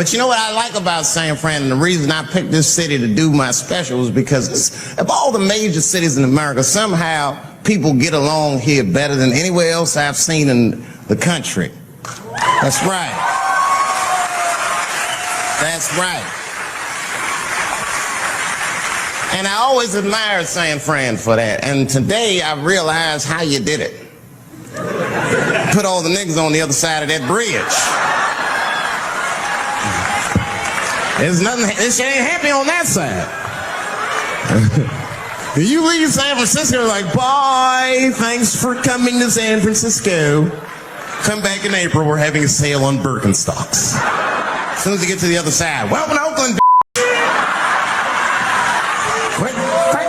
But you know what I like about San Fran, and the reason I picked this city to do my special is because of all the major cities in America, somehow people get along here better than anywhere else I've seen in the country. That's right. That's right. And I always admired San Fran for that. And today I realized how you did it. Put all the niggas on the other side of that bridge. There's nothing, this shit ain't happy on that side. You leave San Francisco like, bye, thanks for coming to San Francisco. Come back in April, we're having a sale on Birkenstocks. As soon as you get to the other side, welcome to Oakland, quick, quick.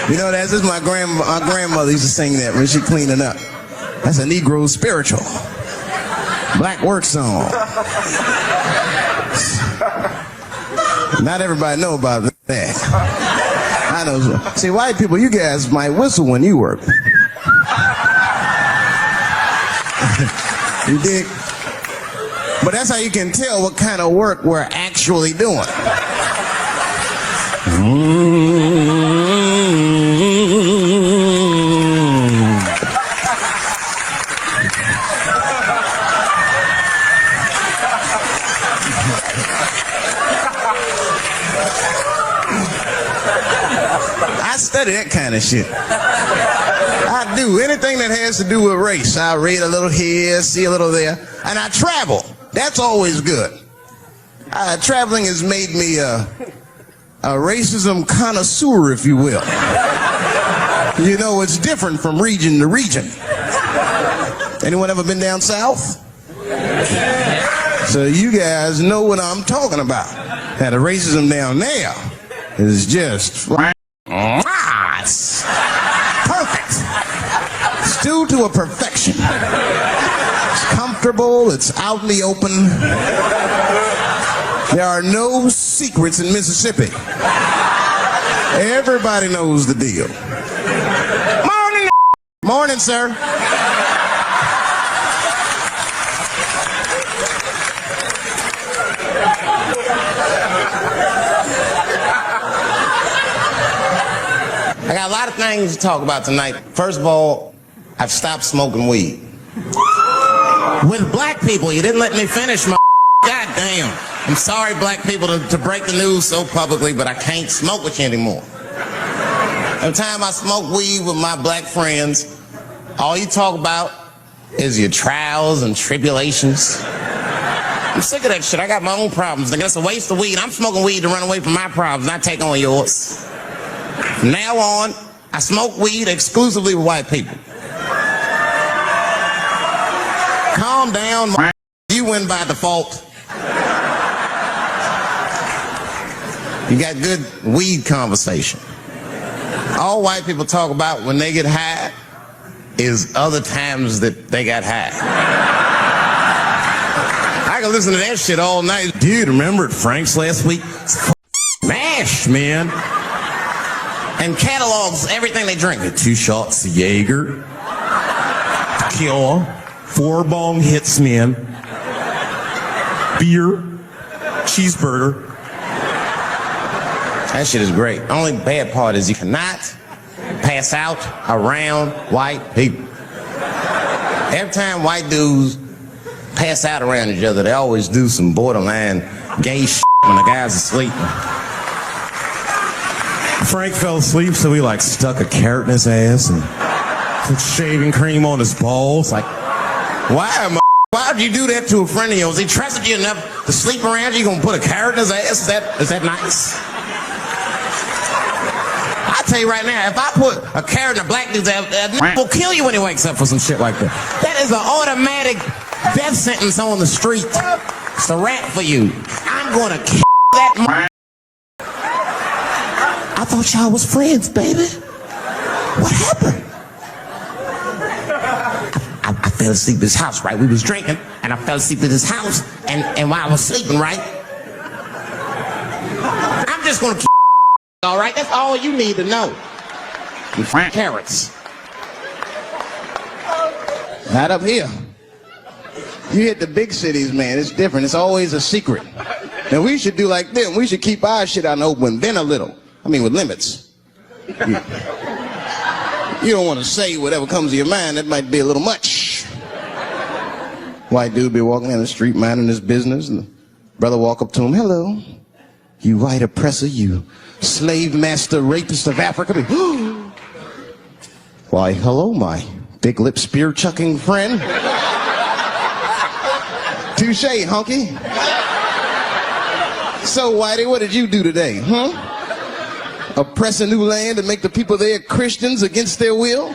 You know, that's just my grandmother used to sing that when she cleaning up. That's a Negro spiritual. Black work song. Not everybody know about that. I know. See, white people, you guys might whistle when you work. You dig? But that's how you can tell what kind of work we're actually doing. I study that kind of shit. I do. Anything that has to do with race. I read a little here, see a little there. And I travel. That's always good. Traveling has made me a racism connoisseur, if you will. You know, it's different from region to region. Anyone ever been down south? So you guys know what I'm talking about. Now, the racism down there is just... it's perfect. Stew to a perfection. It's comfortable, it's out in the open. There are no secrets in Mississippi. Everybody knows the deal. Morning, morning, sir. I got a lot of things to talk about tonight. First of all, I've stopped smoking weed. With black people, you didn't let me finish my goddamn. I'm sorry, black people, to break the news so publicly, but I can't smoke with you anymore. Every time I smoke weed with my black friends, all you talk about is your trials and tribulations. I'm sick of that shit. I got my own problems. Nigga, that's a waste of weed. I'm smoking weed to run away from my problems, not take on yours. From now on, I smoke weed exclusively with white people. Calm down, you win by default. You got good weed conversation. All white people talk about when they get high is other times that they got high. I can listen to that shit all night. Dude, remember at Frank's last week? Smash, man. And catalogs everything they drink. 2 shots of Jaeger, tequila, 4 bong hits, man, beer, cheeseburger. That shit is great. The only bad part is you cannot pass out around white people. Every time white dudes pass out around each other, they always do some borderline gay shit when the guy's asleep. Frank fell asleep, so we like stuck a carrot in his ass and put shaving cream on his balls. Like, why'd you do that to a friend of yours? He trusted you enough to sleep around you, gonna put a carrot in his ass? Is that nice? I tell you right now, if I put a carrot in a black dude's ass, that will kill you when he wakes up for some shit like that. That is an automatic death sentence on the street. It's a rap for you. I'm gonna kill that. I thought y'all was friends, baby. What happened? I fell asleep at his house, right? We was drinking, and I fell asleep at his house, and while I was sleeping, right? I'm just gonna kill all right? That's all you need to know. and carrots. Not up here. You hit the big cities, man, it's different. It's always a secret. Now we should do like them. We should keep our shit out in the open, then a little. I mean, with limits. You don't want to say whatever comes to your mind. That might be a little much. White dude be walking down the street minding his business, and the brother walk up to him, hello, you white oppressor, you slave master rapist of Africa. Why, hello, my big lip spear chucking friend. Touche, hunky. So, Whitey, what did you do today, huh? Oppress a new land and make the people there Christians against their will?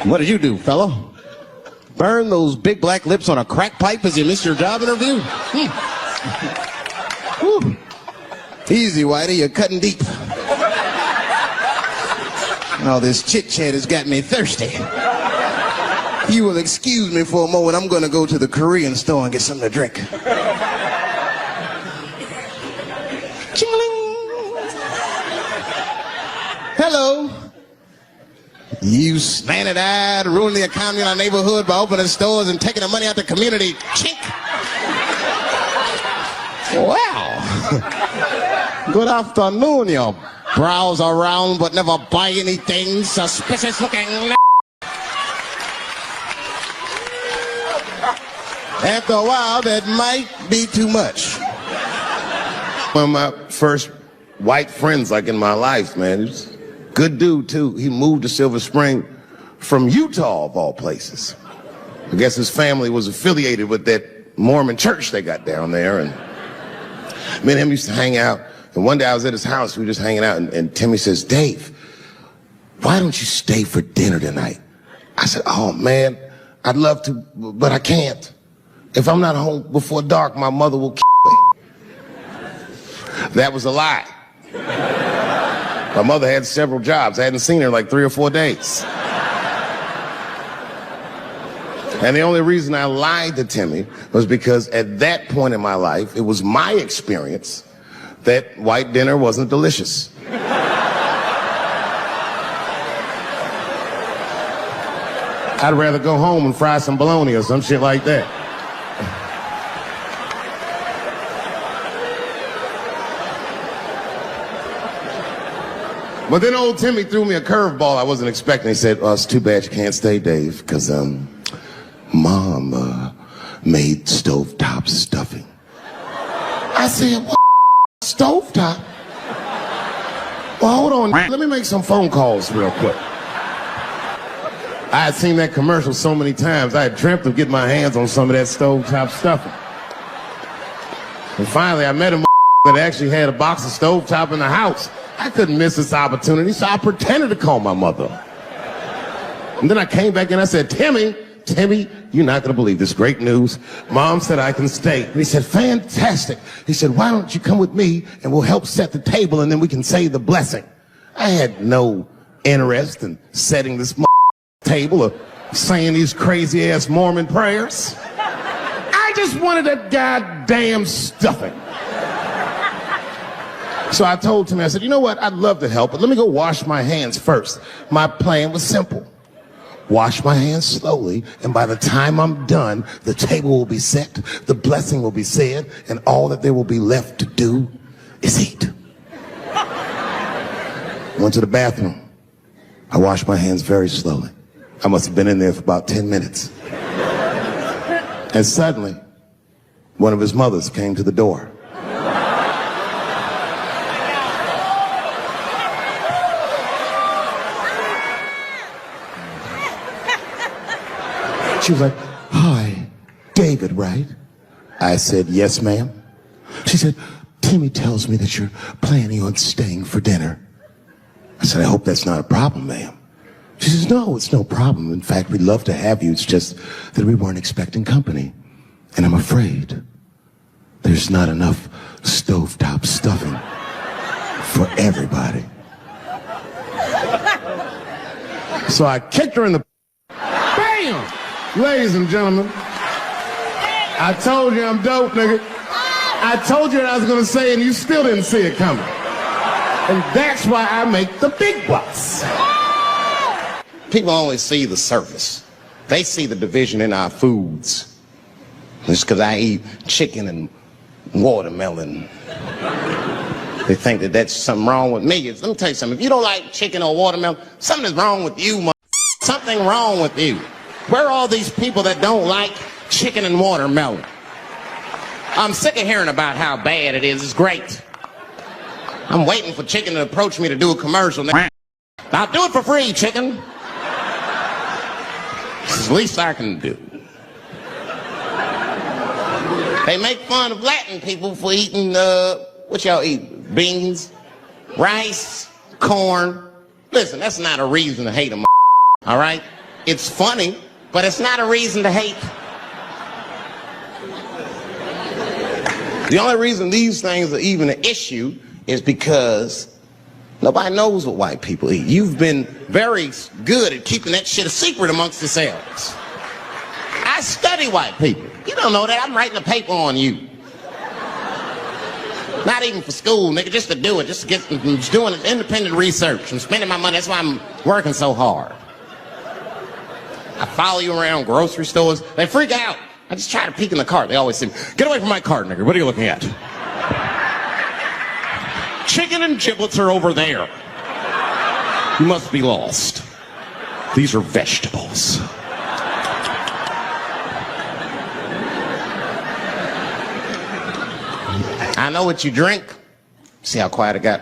What did you do, fellow? Burn those big black lips on a crack pipe as you missed your job interview? Easy, Whitey, you're cutting deep. All this chit-chat has got me thirsty. If you will excuse me for a moment, I'm going to go to the Korean store and get something to drink. Hello. You slanted-eyed, ruining the economy in our neighborhood by opening stores and taking the money out the community. Chink. Wow. Good afternoon, you browse around but never buy anything suspicious looking. After a while, that might be too much. One of my first white friends, like, in my life, man. He was a good dude, too. He moved to Silver Spring from Utah, of all places. I guess his family was affiliated with that Mormon church they got down there, and me and him used to hang out. And one day I was at his house, we were just hanging out, and Timmy says, Dave, why don't you stay for dinner tonight? I said, oh, man, I'd love to, but I can't. If I'm not home before dark, my mother will kill me. That was a lie. My mother had several jobs. I hadn't seen her in like 3 or 4 days. And the only reason I lied to Timmy was because at that point in my life, it was my experience that white dinner wasn't delicious. I'd rather go home and fry some bologna or some shit like that. But then old Timmy threw me a curveball I wasn't expecting. He said, it's too bad you can't stay, Dave, because Mom made stovetop stuffing. I said, what? Stovetop? Well, hold on. Let me make some phone calls real quick. I had seen that commercial so many times. I had dreamt of getting my hands on some of that stovetop stuffing. And finally, I met a that actually had a box of stovetop in the house. I couldn't miss this opportunity, so I pretended to call my mother. And then I came back and I said, Timmy, you're not going to believe this great news. Mom said I can stay. And he said, fantastic. He said, why don't you come with me and we'll help set the table and then we can say the blessing. I had no interest in setting this table or saying these crazy ass Mormon prayers. I just wanted that goddamn stuffing. So I told Timmy, I said, you know what? I'd love to help, but let me go wash my hands first. My plan was simple. Wash my hands slowly, and by the time I'm done, the table will be set, the blessing will be said, and all that there will be left to do is eat. Went to the bathroom. I washed my hands very slowly. I must have been in there for about 10 minutes. And suddenly, one of his mothers came to the door. She was like, hi, David, right? I said, yes, ma'am. She said, Timmy tells me that you're planning on staying for dinner. I said, I hope that's not a problem, ma'am. She says, no, it's no problem. In fact, we'd love to have you. It's just that we weren't expecting company. And I'm afraid there's not enough stovetop stuffing for everybody. So I kicked her in the... Bam! Ladies and gentlemen, I told you I'm dope, nigga. I told you what I was going to say, and you still didn't see it coming. And that's why I make the big bucks. People only see the surface. They see the division in our foods. Just because I eat chicken and watermelon, they think that that's something wrong with me. Let me tell you something. If you don't like chicken or watermelon, something is wrong with you, something wrong with you. Where are all these people that don't like chicken and watermelon? I'm sick of hearing about how bad it is. It's great. I'm waiting for chicken to approach me to do a commercial. I'll do it for free, chicken. It's the least I can do. They make fun of Latin people for eating, what y'all eat? Beans, rice, corn. Listen, that's not a reason to hate them, all right? It's funny, but it's not a reason to hate. The only reason these things are even an issue is because nobody knows what white people eat. You've been very good at keeping that shit a secret amongst yourselves. I study white people. You don't know that. I'm writing a paper on you. Not even for school, nigga, just to do it, just to get, I'm just doing independent research. I'm spending my money, that's why I'm working so hard. I follow you around grocery stores. They freak out. I just try to peek in the cart. They always say, get away from my cart, nigga. What are you looking at? Chicken and giblets are over there. You must be lost. These are vegetables. I know what you drink. See how quiet it got?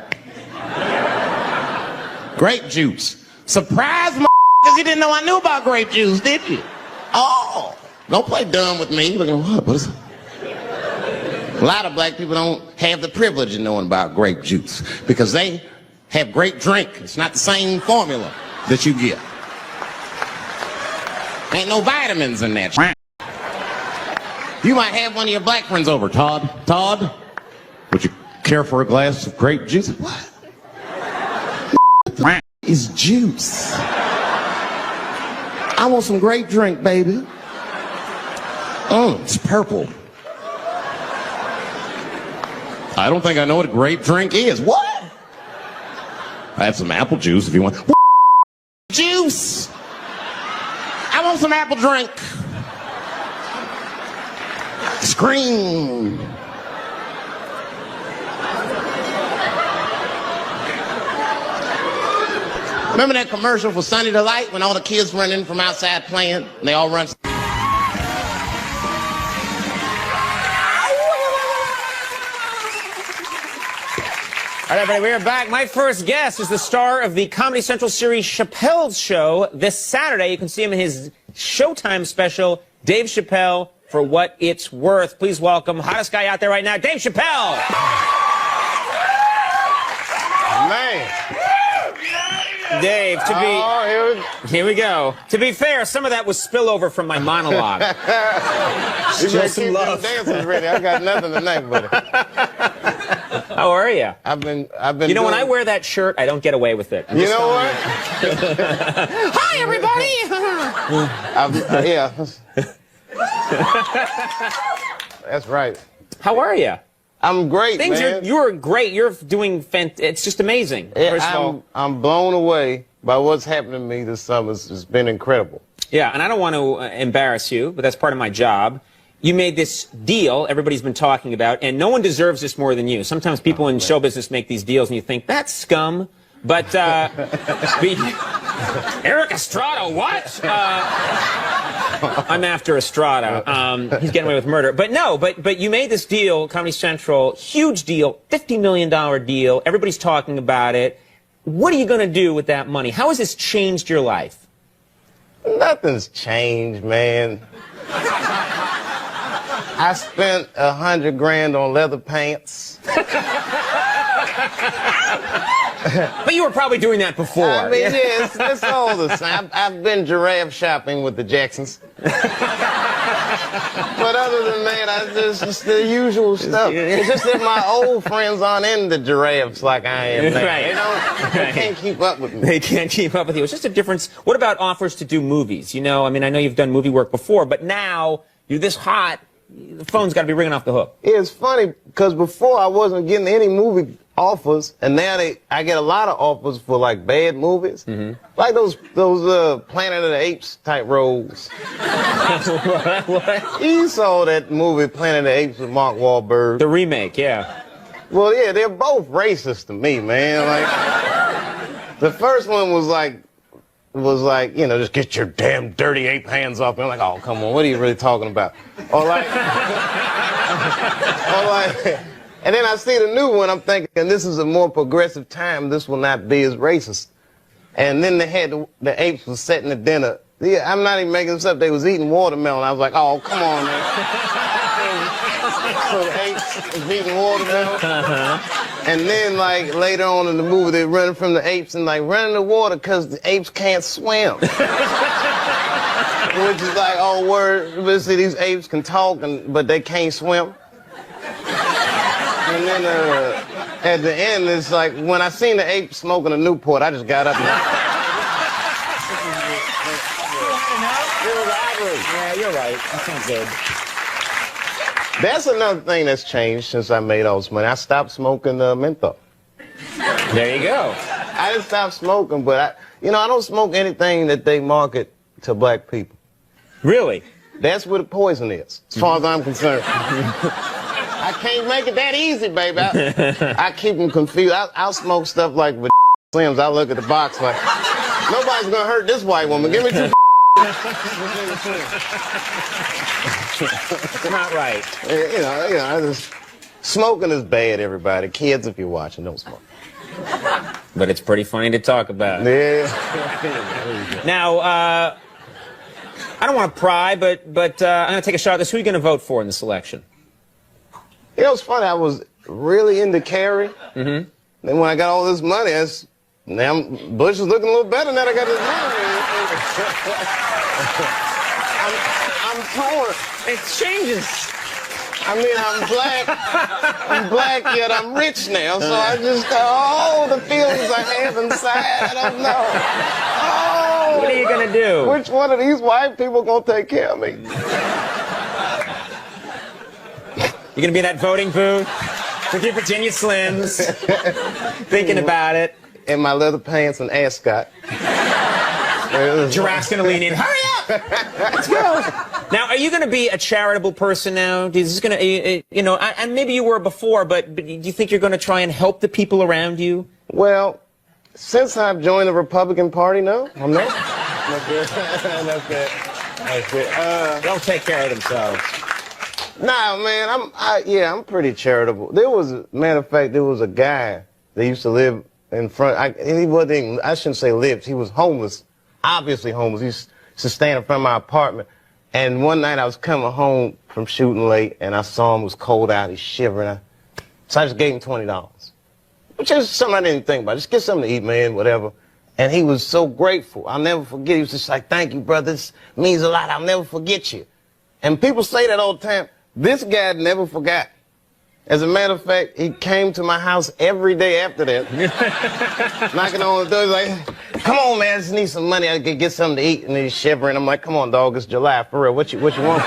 Grape juice. Surprise, because you didn't know I knew about grape juice, did you? Oh, don't play dumb with me. You're looking, what is it? A lot of black people don't have the privilege of knowing about grape juice because they have grape drink. It's not the same formula that you get. Ain't no vitamins in that shit. You might have one of your black friends over. Todd, would you care for a glass of grape juice? What? What the is juice? I want some grape drink, baby. It's purple. I don't think I know what a grape drink is. What? I have some apple juice if you want. What? Juice. I want some apple drink. Scream. Remember that commercial for Sunny Delight when all the kids run in from outside playing and they all run? All right, everybody, we are back. My first guest is the star of the Comedy Central series Chappelle's Show. This Saturday, you can see him in his Showtime special, Dave Chappelle, For What It's Worth. Please welcome, hottest guy out there right now, Dave Chappelle. Man. Dave, here we go. To be fair, some of that was spillover from my monologue. Show some love. Dancers ready. I got nothing tonight, buddy. How are you? I've been. You know, when I wear that shirt, I don't get away with it. You know what? Hi, everybody. Yeah. That's right. How are you? I'm great, man. You're great. You're doing it's just amazing. First of all, I'm blown away by what's happened to me this summer. It's been incredible. Yeah, and I don't want to embarrass you, but that's part of my job. You made this deal everybody's been talking about, and no one deserves this more than you. Sometimes people in show business make these deals, and you think, that's scum. But, Eric Estrada, what? I'm after Estrada. He's getting away with murder. But no, but you made this deal, Comedy Central, huge deal, $50 million deal. Everybody's talking about it. What are you going to do with that money? How has this changed your life? Nothing's changed, man. I spent 100 grand on leather pants. But you were probably doing that before. I mean, yeah, it's all the same. I've been giraffe shopping with the Jacksons. But other than that, just the usual stuff. It's just that my old friends aren't into giraffes like I am now. Right. They can't keep up with me. They can't keep up with you. It's just a difference. What about offers to do movies? You know, I mean, I know you've done movie work before, but now you're this hot. the phone's got to be ringing off the hook. It's funny because before I wasn't getting any movie offers, and now I get a lot of offers for like bad movies, like those Planet of the Apes type roles. What? You saw that movie Planet of the Apes with Mark Wahlberg. The remake, yeah. Well, yeah, they're both racist to me, man. Like the first one was like, you know, just get your damn dirty ape hands off me. I'm like, oh, come on, what are you really talking about? Or like, and then I see the new one, I'm thinking, this is a more progressive time, this will not be as racist. And then they had the apes was setting the dinner. Yeah, I'm not even making this up, they was eating watermelon. I was like, oh, come on, man. So the apes was eating watermelon. And then, like, later on in the movie, they're running from the apes and, like, running the water because the apes can't swim. Which is like, oh, word, but see, these apes can talk, but they can't swim. And then at the end, it's like, when I seen the ape smoking a Newport, I just got up and... Yeah, you're right. That sounds good. That's another thing that's changed since I made all this money. I stopped smoking menthol. There you go. I just stopped smoking, but I don't smoke anything that they market to black people. Really? That's where the poison is, as far as I'm concerned. I can't make it that easy, baby. I keep them confused. I'll smoke stuff like with Slims. I look at the box like, nobody's gonna hurt this white woman. Give me two. Not right. Smoking is bad, everybody. Kids, if you're watching, don't smoke. But it's pretty funny to talk about. Yeah. Now, I don't want to pry, but I'm going to take a shot at this. Who are you going to vote for in this election? You know, it's funny. I was really into Kerry. Then when I got all this money, now Bush is looking a little better now that I got this money. I'm torn. It changes. I mean, I'm black, yet I'm rich now, so I just the feelings I have inside, I don't know. Oh, What are you going to do? which one of these white people gonna take care of me? You're going to be in that voting booth with your Virginia Slims, thinking about it. In my leather pants and ascot. Giraffe's going to lean in. Hurry up! Let's go. Now, are you going to be a charitable person now? Is this going to, and maybe you were before, but do you think you're going to try and help the people around you? Well, since I've joined the Republican Party, no, I'm not. That's good. That's good. They'll take care of themselves. Nah, man, I'm pretty charitable. Matter of fact, there was a guy that used to live in front. He wasn't even, I shouldn't say lived. He was homeless, obviously homeless. He used to stand in front of my apartment. And one night I was coming home from shooting late, and I saw him. It was cold out. He's shivering. So I just gave him $20, which is something I didn't think about. Just get something to eat, man, whatever. And he was so grateful. I'll never forget. He was just like, "Thank you, brother. This means a lot. I'll never forget you." And people say that all the time. This guy never forgot. As a matter of fact, he came to my house every day after that, knocking on the door. He's like, "Come on, man, I just need some money. I could get something to eat." And he's shivering. I'm like, "Come on, dog, it's July, for real. What you want?"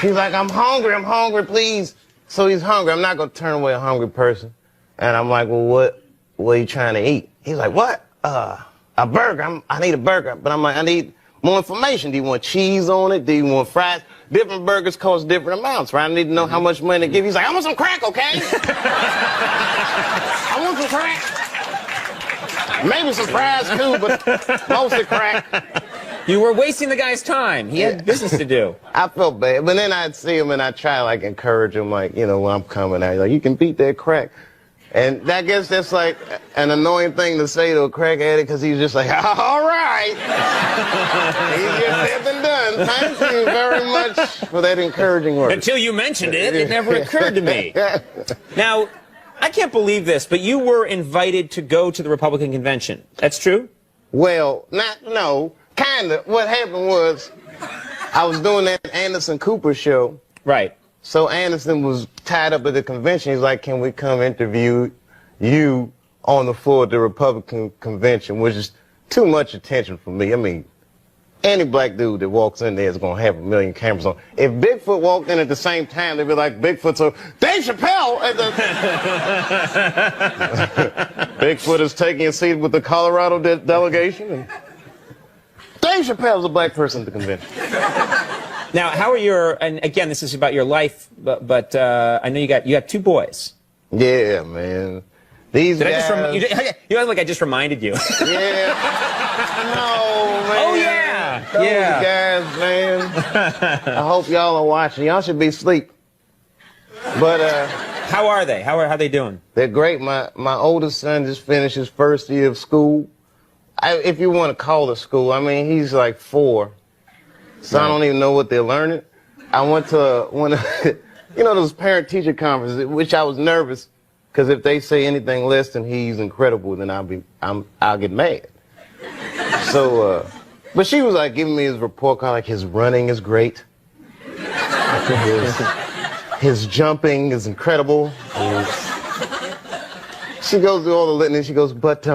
He's like, I'm hungry, please." So he's hungry. I'm not going to turn away a hungry person. And I'm like, "Well, what are you trying to eat?" He's like, "What? A burger. I need a burger." But I'm like, "I need more information. Do you want cheese on it? Do you want fries?" Different burgers cost different amounts, right? I need to know how much money to give. He's like, "I want some crack, okay?" I want some crack. Maybe some fries too, but mostly crack. You were wasting the guy's time. He had business to do. I felt bad, but then I'd see him and I'd try like encourage him, like, when I'm coming out, like, you can beat that crack. And I guess that's like an annoying thing to say to a crack addict, because he's just like, "All right." Easier said than done. Thank you very much for that encouraging word. Until you mentioned it, it never occurred to me. Now, I can't believe this, but you were invited to go to the Republican convention. That's true? Well, no, kind of. What happened was I was doing that Anderson Cooper show. Right. So Anderson was tied up at the convention. He's like, "Can we come interview you on the floor at the Republican convention?" Which is too much attention for me. I mean, any black dude that walks in there is going to have a million cameras on. If Bigfoot walked in at the same time, they'd be like, Bigfoot, so Dave Chappelle at the... Bigfoot is taking a seat with the Colorado delegation. And Dave Chappelle's a black person at the convention. Now, how are your, and again, this is about your life, but I know you got 2 boys. Yeah, man. These Did guys... I just you act like I just reminded you. Yeah. No, man. Oh, yeah. Those Yeah. guys, man. I hope y'all are watching. Y'all should be asleep. But, How are they? How are they doing? they're great. My oldest son just finished his first year of school. If you want to call it school, I mean, he's like 4. So I don't even know what they're learning. I went to one of, you know, those parent-teacher conferences, which I was nervous, because if they say anything less than he's incredible, then I'll get mad. So, but she was like giving me his report card, like his running is great. His jumping is incredible. She goes through all the litany, she goes, but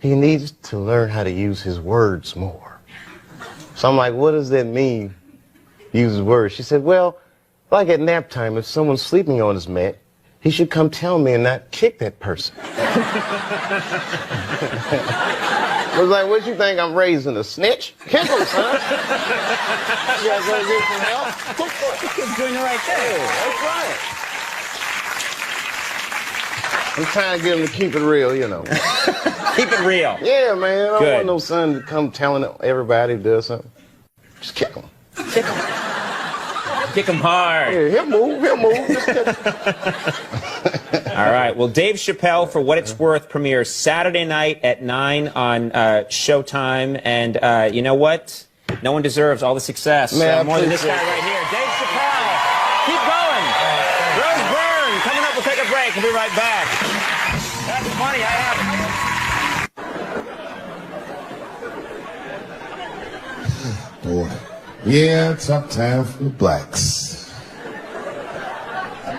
he needs to learn how to use his words more. So I'm like, what does that mean, use his words? She said, well, like at nap time, if someone's sleeping on his mat, he should come tell me and not kick that person. I was like, what you think I'm raising, a snitch? Kick him, son. You guys gonna get some help? He's doing the right thing. Yeah, that's right. I'm trying to get him to keep it real, you know. Keep it real. Yeah, man. I don't Good. want no son to come telling everybody to do something. Just kick him. Kick him. Kick him hard. Yeah, he'll move. Just kick him. All right. Well, Dave Chappelle, For What It's Worth, premieres Saturday night at 9 on Showtime. And you know what? No one deserves all the success more than this guy right here. Dave Chappelle. Keep going. Rose Byrne. Coming up, we'll take a break. We'll be right back. That's funny. I have... Boy. Yeah, tough time for the blacks.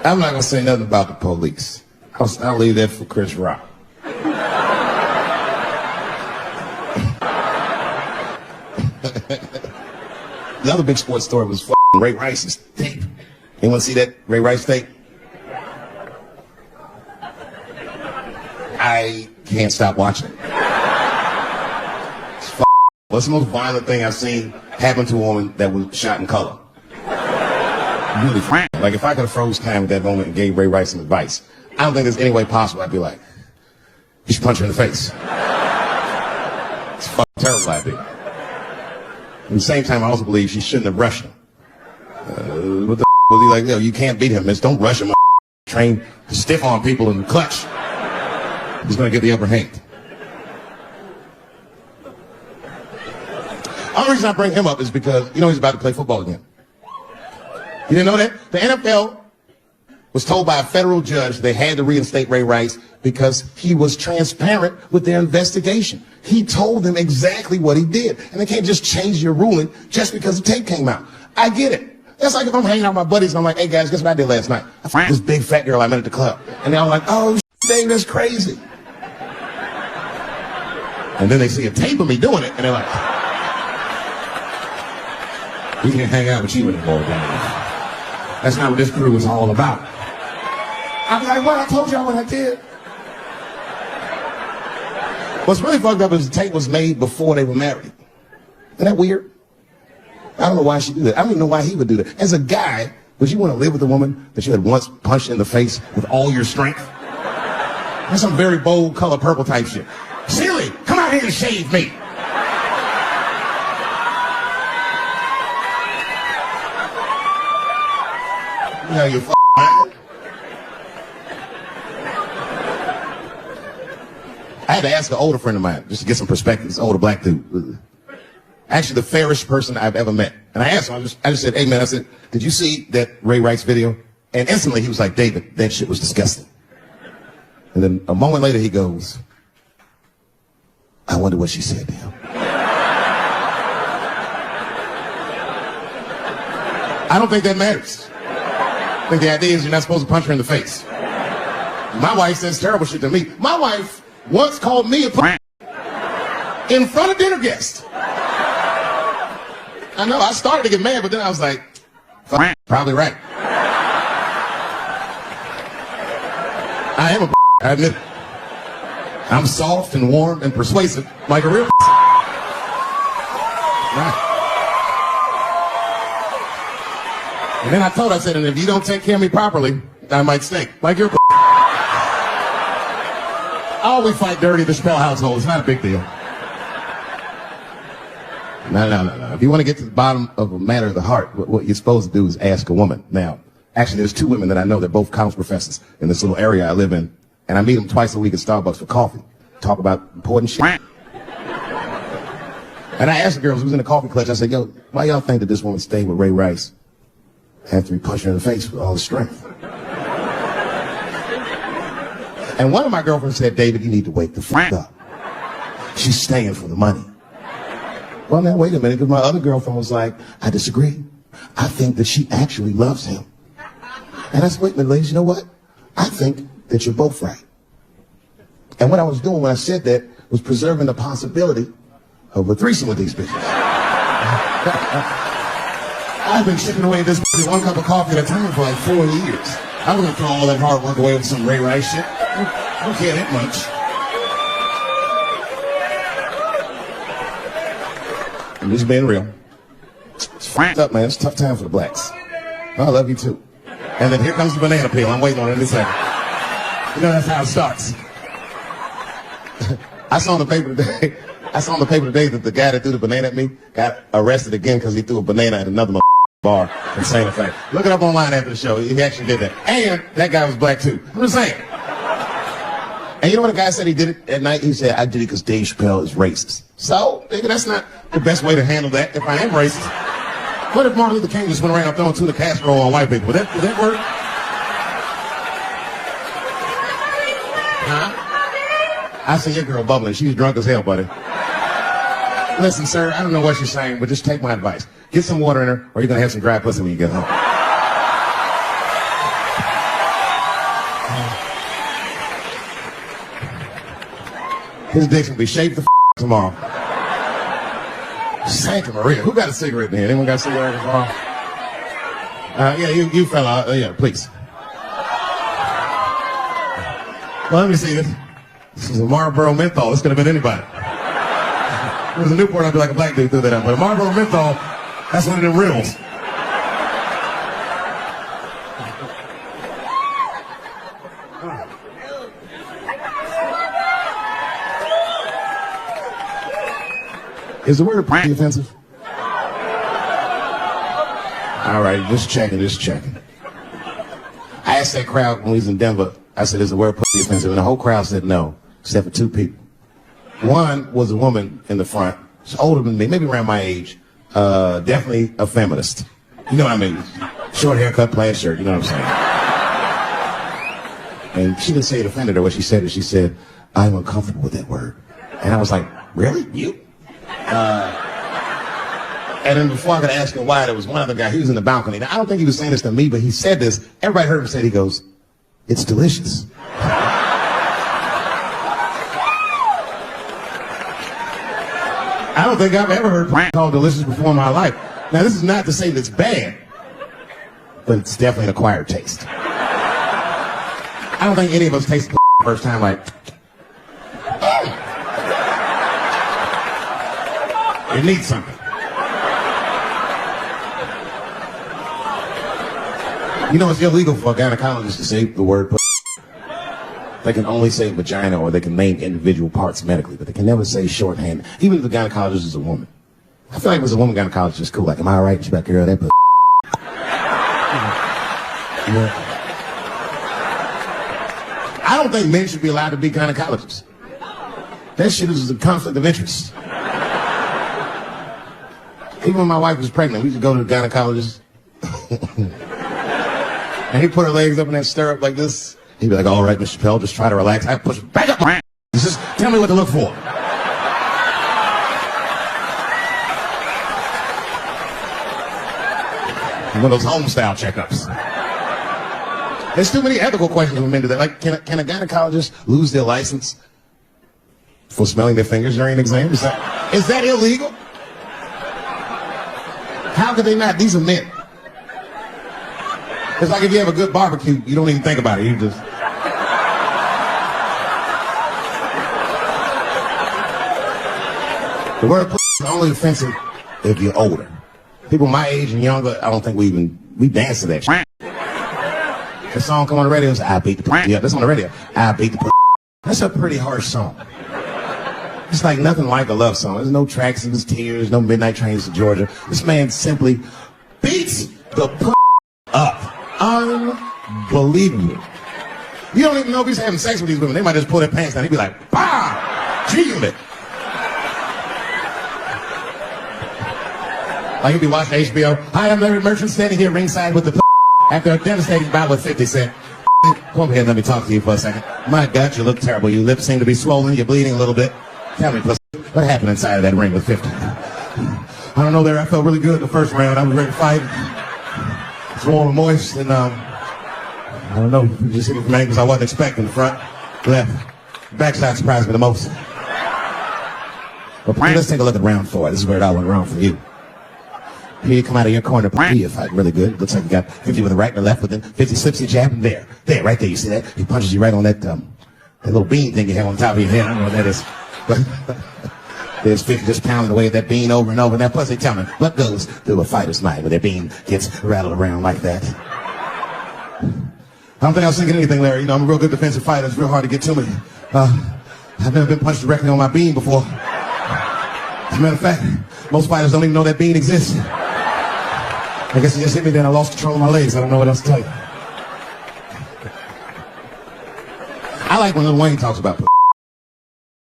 I'm not gonna say nothing about the police. I'll leave that for Chris Rock. The other big sports story was Ray Rice's tape. Anyone see that Ray Rice tape? I can't stop watching it. What's the most violent thing I've seen happen to a woman that was shot in color? Really, like if I could have froze time at that moment and gave Ray Rice some advice, I don't think there's any way possible I'd be like, you should punch her in the face. It's a terrible idea. At the same time, I also believe she shouldn't have rushed him. What the was he like? Yo, you can't beat him, miss. Don't rush him. Train stiff on people in the clutch. He's going to get the upper hand. The only reason I bring him up is because, you know, he's about to play football again. You didn't know that? The NFL was told by a federal judge they had to reinstate Ray Rice because he was transparent with their investigation. He told them exactly what he did. And they can't just change your ruling just because the tape came out. I get it. That's like if I'm hanging out with my buddies and I'm like, hey guys, guess what I did last night? I f***ed this big fat girl I met at the club. And they're all like, oh, Dave, that's crazy. And then they see a tape of me doing it and they're like, we can't hang out with you anymore, guys. That's not what this crew was all about. I'm like, well, I told y'all what I did. What's really fucked up is the tape was made before they were married. Isn't that weird? I don't know why she did that. I don't even know why he would do that. As a guy, would you want to live with a woman that you had once punched in the face with all your strength? That's some very bold color purple type shit. Silly, come out here and shave me. You know, you man. I had to ask an older friend of mine just to get some perspective. This older black dude. Actually, the fairest person I've ever met. And I asked him, I just said, hey man, I said, did you see that Ray Rice video? And instantly he was like, David, that shit was disgusting. And then a moment later he goes, I wonder what she said to him. I don't think that matters. I think the idea is you're not supposed to punch her in the face. My wife says terrible shit to me. My wife once called me a in front of dinner guests. I know, I started to get mad, but then I was like, probably right. I am a I admit it. I'm soft and warm and persuasive, like a real right. And then I said, and if you don't take care of me properly, I might stink, like your Oh, we fight dirty in the Chappelle household. It's not a big deal. No. If you want to get to the bottom of a matter of the heart, what you're supposed to do is ask a woman. Now, actually, there's two women that I know. They're both college professors in this little area I live in. And I meet them twice a week at Starbucks for coffee. Talk about important shit. And I asked the girls who was in the coffee clutch, I said, yo, why y'all think that this woman stayed with Ray Rice after he punched her in the face with all his strength? And one of my girlfriends said, David, you need to wake the fuck up. She's staying for the money. Well, now, wait a minute, because my other girlfriend was like, I disagree. I think that she actually loves him. And I said, wait a minute, ladies, you know what? I think that you're both right. And what I was doing when I said that was preserving the possibility of a threesome with these bitches. I've been chipping away at this one cup of coffee at a time for like 4 years. I'm going to throw all that hard work away with some Ray Rice shit. I don't care that much. I'm just being real. It's f***ed up, man. It's a tough time for the blacks. I love you too. And then here comes the banana peel. I'm waiting on it in a second. You know, that's how it starts. I saw in the paper today that the guy that threw the banana at me got arrested again because he threw a banana at another bar in Santa Fe. Look it up online after the show. He actually did that. And that guy was black too. I'm just saying. And you know what the guy said he did it at night? He said, I did it because Dave Chappelle is racist. So, nigga, that's not the best way to handle that if I am racist. What if Martin Luther King just went around throwing tuna casserole on white people? Would that work? Huh? I see your girl bubbling. She's drunk as hell, buddy. Listen, sir, I don't know what you're saying, but just take my advice. Get some water in her, or you're going to have some dry pussy when you get home. His dick's going to be shaped the tomorrow. Santa Maria. Who got a cigarette in here? Anyone got a cigarette tomorrow? Yeah, you fella. Yeah, please. Well, let me see this. This is a Marlboro menthol. This could have been anybody. If it was a Newport, I'd be like a black dude threw that out. But a Marlboro menthol, that's one of them riddles. Is the word pretty offensive? All right, just checking. I asked that crowd when we was in Denver, I said, is the word pretty offensive? And the whole crowd said no, except for two people. One was a woman in the front. She's older than me, maybe around my age. Definitely a feminist. You know what I mean? Short haircut, plaid shirt, you know what I'm saying? And she didn't say it offended her. What she said is, she said, I'm uncomfortable with that word. And I was like, really? You? And then before I could ask him why, there was one other guy, he was in the balcony. Now, I don't think he was saying this to me, but he said this. Everybody heard him say it. He goes, it's delicious. I don't think I've ever heard called delicious before in my life. Now, this is not to say that it's bad, but it's definitely an acquired taste. I don't think any of us tasted the first time like, it needs something. You know, it's illegal for a gynecologist to say the word pussy. They can only say vagina, or they can name individual parts medically, but they can never say shorthand, even if the gynecologist is a woman. I feel like if it was a woman gynecologist, it's cool. Like, am I all right? She's like, girl, that pussy. Yeah. I don't think men should be allowed to be gynecologists. That shit is a conflict of interest. Even when my wife was pregnant, we used to go to the gynecologist. And he put her legs up in that stirrup like this. He'd be like, all right, Mr. Chappelle, just try to relax. I push back up my just tell me what to look for. One of those home-style checkups. There's too many ethical questions when men do that. Like, can a gynecologist lose their license for smelling their fingers during an exam? Is that illegal? How could they not? These are men. It's like if you have a good barbecue, you don't even think about it. You just... The word is only offensive if you're older. People my age and younger, I don't think we dance to that shit. The song come on the radio, it's I beat the pussy. Yeah, that's on the radio. I beat the pussy. That's a pretty harsh song. It's like nothing like a love song. There's no tracks in his tears, no midnight trains to Georgia. This man simply beats the pussy up. Unbelievable. You don't even know if he's having sex with these women. They might just pull their pants down. He'd be like, bah! Jiggle it. Like he'd be watching HBO. Hi, I'm Larry Merchant standing here ringside with the pussy after a devastating bout with 50 Cent. Come over here and let me talk to you for a second. My God, you look terrible. Your lips seem to be swollen. You're bleeding a little bit. Tell me, pussy, what happened inside of that ring with 50? I don't know there. I felt really good the first round. I was ready to fight. It's warm and moist, and I don't know. You just hit me from angles I wasn't expecting. The front, left, backside surprised me the most. But let's take a look at round 4. This is where it all went wrong for you. Here you come out of your corner, you're fighting really good. Looks like you got 50 with the right and the left, but then 50 slips your jab, and there, right there, you see that? He punches you right on that little bean thing you have on top of your head. I don't know what that is. But there's 50 just pounding away at that bean over and over. Now, plus they tell me what goes through a fighter's mind when their bean gets rattled around like that. I don't think I was thinking anything, Larry. You know, I'm a real good defensive fighter. It's real hard to get to me. I've never been punched directly on my bean before. As a matter of fact, most fighters don't even know that bean exists. I guess he just hit me, then I lost control of my legs. I don't know what else to tell you. I like when Lil Wayne talks about pussy.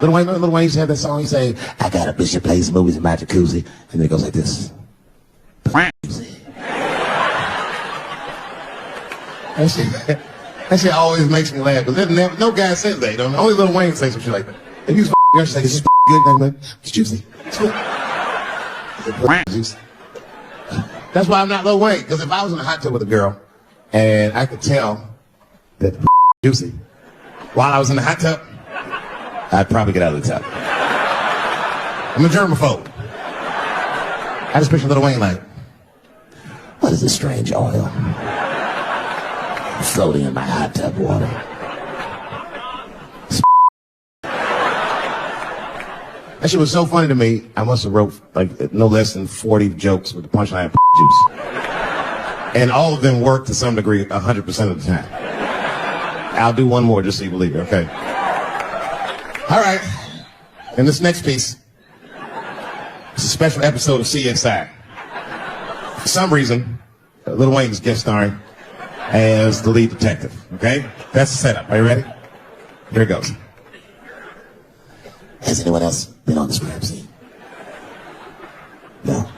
Lil Wayne used to have that song. He say, I got a bitch that plays movies in my jacuzzi. And then it goes like this. Pussy. That shit always makes me laugh. Because no guy says that. You know? Only Lil Wayne says some shit like that. If you was girl, she's like, is this good? I'm like, it's juicy. It's good. Juicy. That's why I'm not Lil Wayne. Because if I was in a hot tub with a girl and I could tell that the juicy while I was in the hot tub, I'd probably get out of the tub. I'm a germaphobe. I just picture Lil Wayne like, what is this strange oil floating in my hot tub water? That shit was so funny to me, I must have wrote like no less than 40 jokes with the punchline juice. And all of them worked to some degree 100% of the time. I'll do one more just so you believe it, okay? All right. And this next piece, it's a special episode of CSI. For some reason, Lil Wayne is guest starring as the lead detective, okay? That's the setup. Are you ready? Here it goes. Has anyone else been on this crime scene? No.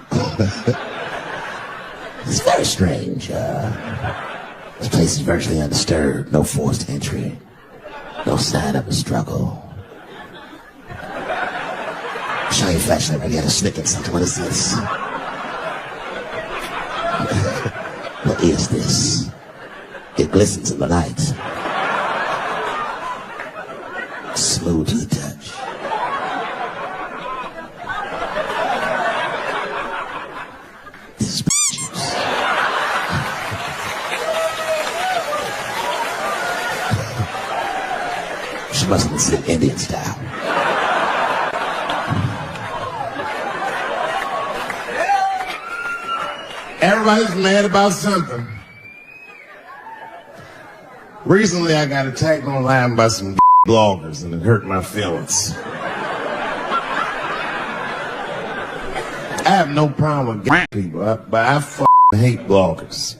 It's very strange. This place is virtually undisturbed. No forced entry. No sign of a struggle. Show your flashlight. I got a snick at something. What is this? What is this? It glistens in the light. Smooth to the touch. This is juice. She must have been seen Indian style. Everybody's mad about something. Recently, I got attacked online by some bloggers, and it hurt my feelings. I have no problem with gay people, but I hate bloggers.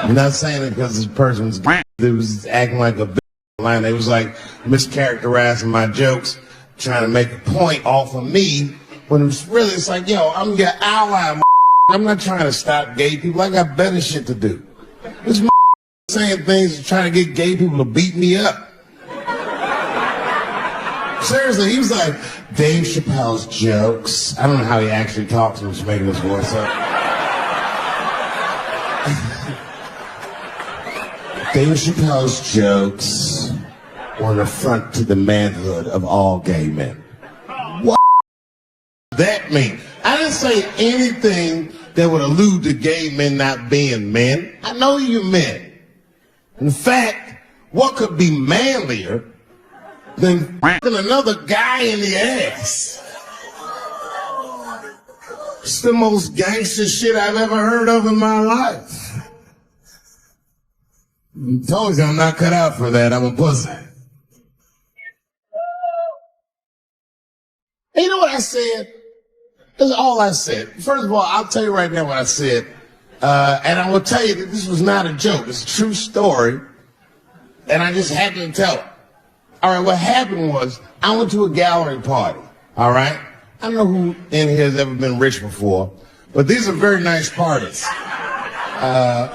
I'm not saying it because this person's gay. They was acting like a bitch online. They was like mischaracterizing my jokes, trying to make a point off of me, when it's like, yo, I'm your ally, I'm not trying to stop gay people. I got better shit to do. This saying things trying to get gay people to beat me up. Seriously, he was like, Dave Chappelle's jokes. I don't know how he actually talks, I'm just making his voice up. Dave Chappelle's jokes were an affront to the manhood of all gay men. What? that mean? I didn't say anything that would allude to gay men not being men. I know you men. In fact, what could be manlier than f***ing another guy in the ass? It's the most gangster shit I've ever heard of in my life. I told you I'm not cut out for that. I'm a pussy. And you know what I said? That's all I said. First of all, I'll tell you right now what I said. And I will tell you that this was not a joke. It's a true story. And I just happened to tell it. All right, what happened was I went to a gallery party. All right? I don't know who in here has ever been rich before, but these are very nice parties.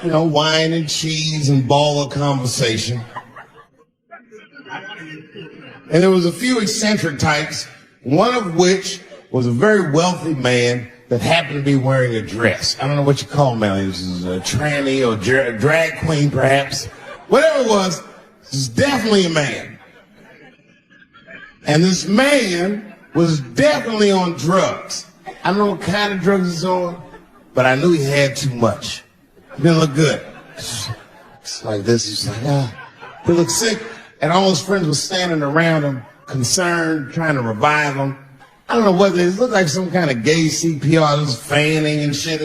You know, wine and cheese and ball of conversation. And there was a few eccentric types, one of which was a very wealthy man that happened to be wearing a dress. I don't know what you call him, man. This is a tranny or drag queen, perhaps. Whatever it was, this is definitely a man. And this man was definitely on drugs. I don't know what kind of drugs he's on, but I knew he had too much. He didn't look good. It's like this. He's like, he looked sick. And all his friends were standing around him, concerned, trying to revive him. I don't know what it looked like, some kind of gay CPR, just fanning and shit.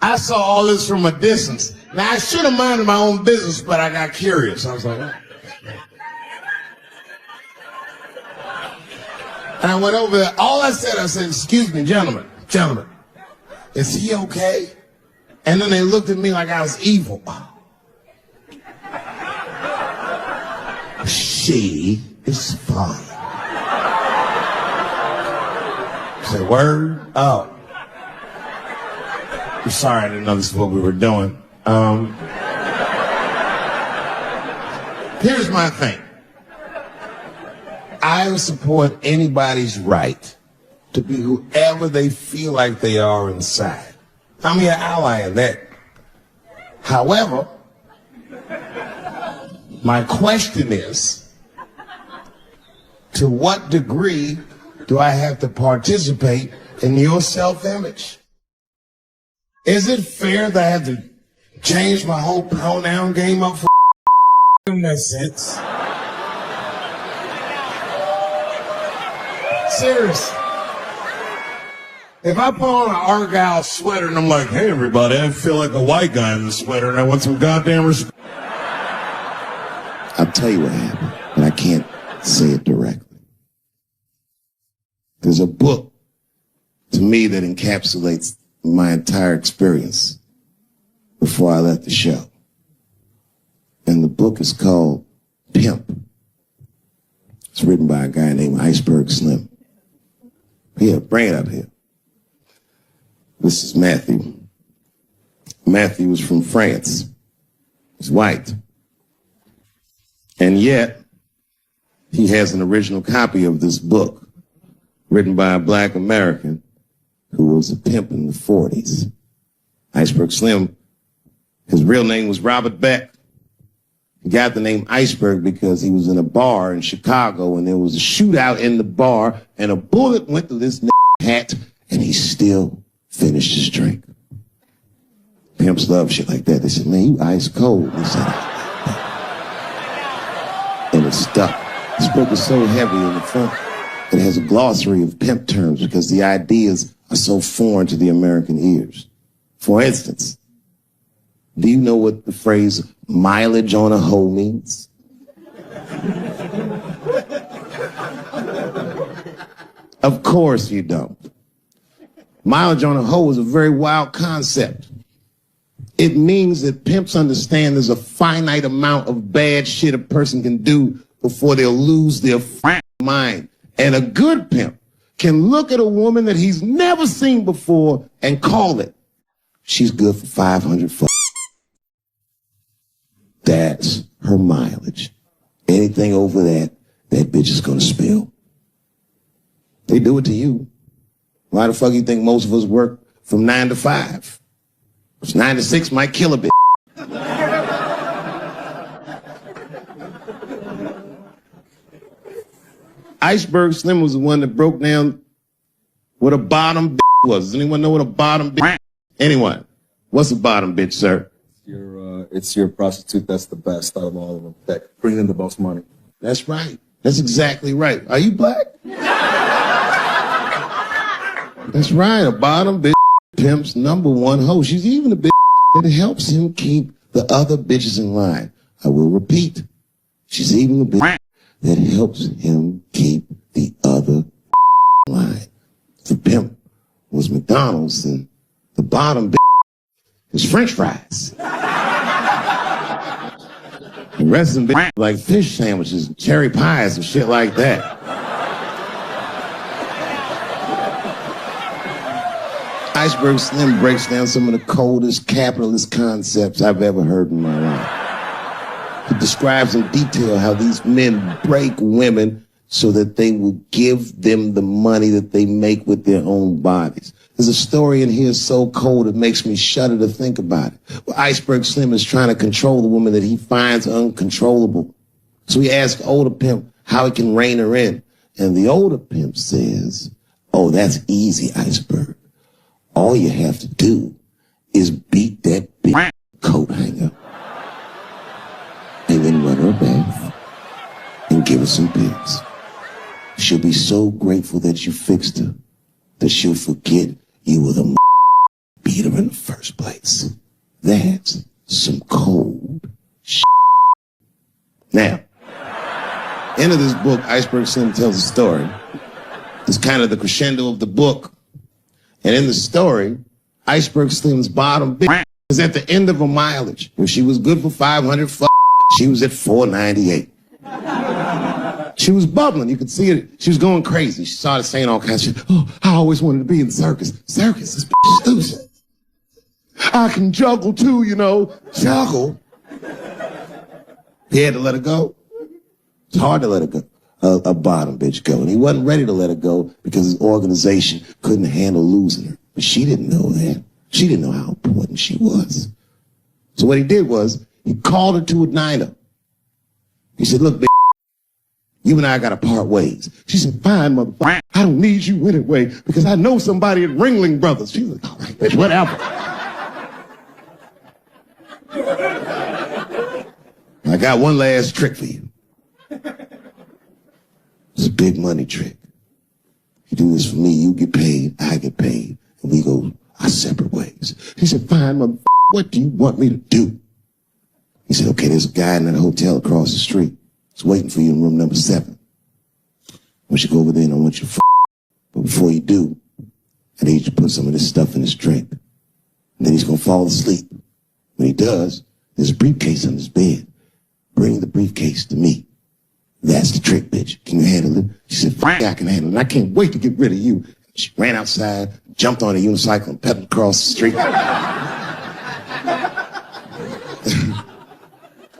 I saw all this from a distance. Now, I should have minded my own business, but I got curious. I was like, oh. And I went over there. All I said, excuse me, gentlemen, is he okay? And then they looked at me like I was evil. She is fine. I said, word? Oh. I'm sorry, I didn't know this is what we were doing. Here's my thing. I support anybody's right to be whoever they feel like they are inside. I'm your ally in that. However, my question is, to what degree do I have to participate in your self-image? Is it fair that I have to change my whole pronoun game up for in that sense? Serious. If I put on an Argyle sweater and I'm like, hey everybody, I feel like a white guy in the sweater and I want some goddamn respect. I'll tell you what happened, but I can't say it directly. There's a book to me that encapsulates my entire experience before I left the show. And the book is called Pimp. It's written by a guy named Iceberg Slim. Here, bring it up here. This is Matthew. Matthew is from France. He's white. And yet, he has an original copy of this book written by a black American who was a pimp in the 40s. Iceberg Slim, his real name was Robert Beck. He got the name Iceberg because he was in a bar in Chicago and there was a shootout in the bar and a bullet went to this hat and he still finished his drink. Pimps love shit like that. They said, man, you ice cold. He said, and it stuck. This book is so heavy in the front. It has a glossary of pimp terms because the ideas are so foreign to the American ears. For instance, do you know what the phrase mileage on a hoe means? Of course you don't. Mileage on a hoe is a very wild concept. It means that pimps understand there's a finite amount of bad shit a person can do before they'll lose their mind. And a good pimp can look at a woman that he's never seen before and call it. She's good for 500 fucks. That's her mileage. Anything over that, that bitch is gonna spill. They do it to you. Why the fuck you think most of us work from 9 to 5? 9 to 6 might kill a bitch. Iceberg Slim was the one that broke down what a bottom bitch was. Does anyone know what a bottom bitch is? Anyone? What's a bottom bitch, sir? It's your prostitute that's the best out of all of them, that brings in the most money. That's right. That's exactly right. Are you black? That's right. A bottom bitch pimp's #1 hoe. She's even a bitch that helps him keep the other bitches in line. I will repeat. She's even the bitch that helps him keep the other in line. If the pimp was McDonald's, then the bottom bitch is French fries. The rest of them bitches like fish sandwiches and cherry pies and shit like that. Iceberg Slim breaks down some of the coldest capitalist concepts I've ever heard in my life. He describes in detail how these men break women so that they will give them the money that they make with their own bodies. There's a story in here so cold it makes me shudder to think about it. Well, Iceberg Slim is trying to control the woman that he finds uncontrollable. So he asks older pimp how he can rein her in. And the older pimp says, oh, that's easy, Iceberg. All you have to do is beat that bitch coat hanger. And then run her a bath and give her some pills. She'll be so grateful that you fixed her that she'll forget you were the beat her in the first place. That's some cold shit. Now, end of this book, Iceberg Slim tells a story. It's kind of the crescendo of the book. And in the story, Iceberg Slim's bottom bitch is at the end of her mileage. When she was good for 500 she was at 498. She was bubbling. You could see it. She was going crazy. She started saying all kinds of shit. Oh, I always wanted to be in the circus. Circus? This bitch is stupid. I can juggle too, you know. Juggle? He had to let her go. It's hard to let her go. A bottom bitch go. And he wasn't ready to let her go because his organization couldn't handle losing her. But she didn't know that. She didn't know how important she was. So what he did was, he called her to a diner. He said, look, bitch, you and I gotta part ways. She said, fine, motherfucker. I don't need you anyway because I know somebody at Ringling Brothers. She was like, all right, bitch, whatever. I got one last trick for you. It's a big money trick. You do this for me, you get paid, I get paid, and we go our separate ways. He said, fine, motherfucker, what do you want me to do? He said, okay, there's a guy in that hotel across the street. He's waiting for you in room number 7. I want you to go over there and I want you to But before you do, I need you to put some of this stuff in his drink. And then he's going to fall asleep. When he does, there's a briefcase on his bed. Bring the briefcase to me. That's the trick, bitch. Can you handle it? She said, I can handle it. I can't wait to get rid of you. She ran outside, jumped on a unicycle, and pedaled across the street.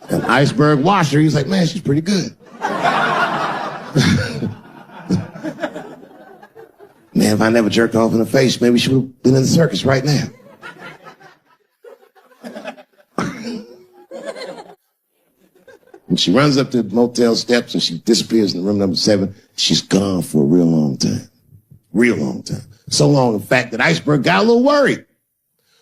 An Iceberg watched her. He was like, man, she's pretty good. Man, if I never jerked off in the face, maybe she would have been in the circus right now. And she runs up to the motel steps and she disappears in room number 7. She's gone for a real long time. Real long time. So long, in fact, that Iceberg got a little worried.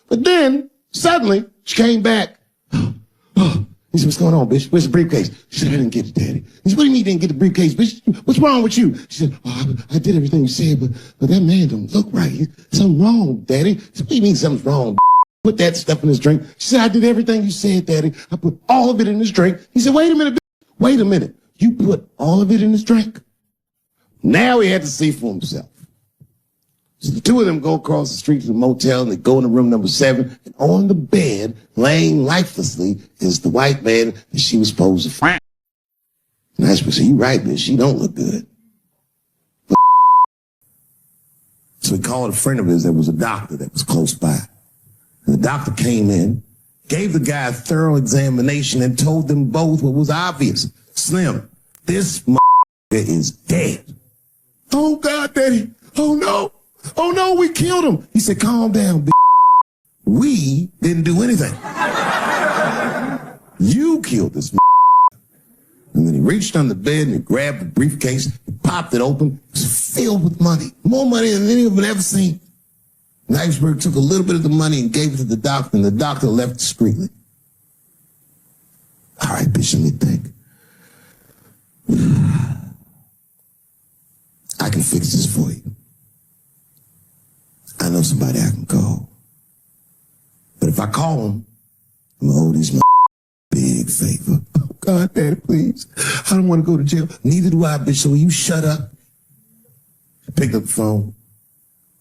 But then, suddenly, she came back. He said, what's going on, bitch? Where's the briefcase? She said, I didn't get it, Daddy. He said, what do you mean you didn't get the briefcase, bitch? What's wrong with you? She said, oh, I did everything you said, but that man don't look right. Something wrong, Daddy. He said, what do you mean something's wrong? Put that stuff in his drink. She said, I did everything you said, Daddy. I put all of it in his drink. He said, wait a minute, bitch. Wait a minute. You put all of it in his drink? Now he had to see for himself. So the two of them go across the street to the motel and they go into room number 7. And on the bed, laying lifelessly, is the white man that she was supposed to f***. And Iceberg said, you right, bitch. She don't look good. So he called a friend of his that was a doctor that was close by. And the doctor came in, gave the guy a thorough examination, and told them both what was obvious. Slim, this is dead. Oh, God, Daddy. Oh, no. Oh, no, we killed him. He said, calm down, bitch. We didn't do anything. You killed this. And then he reached under the bed and he grabbed the briefcase, he popped it open. It was filled with money. More money than any of them had ever seen. And Iceberg took a little bit of the money and gave it to the doctor, and the doctor left discreetly. All right, bitch, let me think. I can fix this for you. I know somebody I can call. But if I call him, I'm gonna owe these big favor. Oh, God, Daddy, please. I don't want to go to jail. Neither do I, bitch, so will you shut up? She picked up the phone.